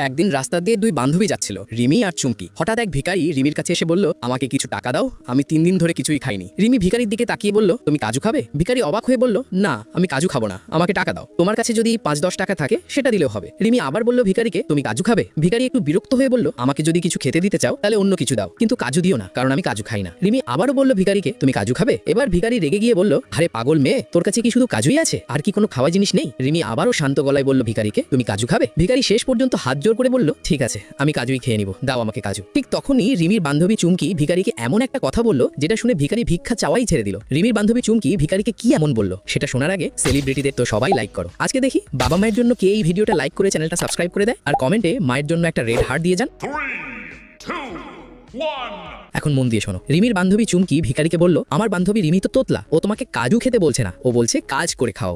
একদিন রাস্তা দিয়ে দুই বান্ধবী যাচ্ছিল, রিমি আর চুমকি। হঠাৎ এক ভিখারি রিমির কাছে এসে বলল, আমাকে কিছু টাকা দাও, আমি 3 দিন ধরে কিছুই খাইনি। রিমি ভিখারির দিকে তাকিয়ে বলল, তুমি কাজু খাবে? ভিখারি অবাক হয়ে বলল, না আমি কাজু খাবো না, আমাকে টাকা দাও। তোমার কাছে যদি 5-10 টাকা থাকে সেটা দিলেও হবে। রিমি আবার বলল ভিখারিকে, তুমি কাজু খাবে? ভিখারি একটু বিরক্ত হয়ে বলল, আমাকে যদি কিছু খেতে দিতে চাও তাহলে অন্য কিছু দাও, কিন্তু কাজু দিও না, কারণ আমি কাজু খাই না। রিমি আবারও বলল ভিখারিকে, তুমি কাজু খাবে? এবার ভিখারি রেগে গিয়ে বলল, আরে পাগল মেয়ে, তোর কাছে কি শুধু কাজুই আছে, আর কি কোনো খাওয়া জিনিস নেই? রিমি আবারও শান্ত গলায় বলল ভিখারিকে, তুমি কাজু খাবে? ভিখারি শেষ পর্যন্ত হাত জোর করে বলল, ঠিক আছে আমি কাজুই খেয়ে নিব, দাও আমাকে কাজু। ঠিক তখনই রিমির বান্ধবী চুমকি ভিখারিকে এমন একটা কথা বলল যেটা শুনে ভিখারি ভিক্ষা চাওয়াই ছেড়ে দিল। রিমির বান্ধবী চুমকি ভিখারিকে কি এমন বলল সেটা শোনার আগে সেলিব্রিটিদের তো সবাই লাইক করো। আজকে দেখি বাবা মায়ের জন্য কে এই ভিডিওটা লাইক করে চ্যানেলটা সাবস্ক্রাইব করে দেয়, আর কমেন্টে মায়ের জন্য একটা রেড হার্ট দিয়ে যান। 3, 2, 1. এখন মন দিয়ে শোনো। রিমির বান্ধবী চুমকি ভিখারিকে বলল, আমার বান্ধবী রিমি তো তোতলা, ও তোমাকে কাজু খেতে বলছে না, ও বলছে কাজ করে খাও।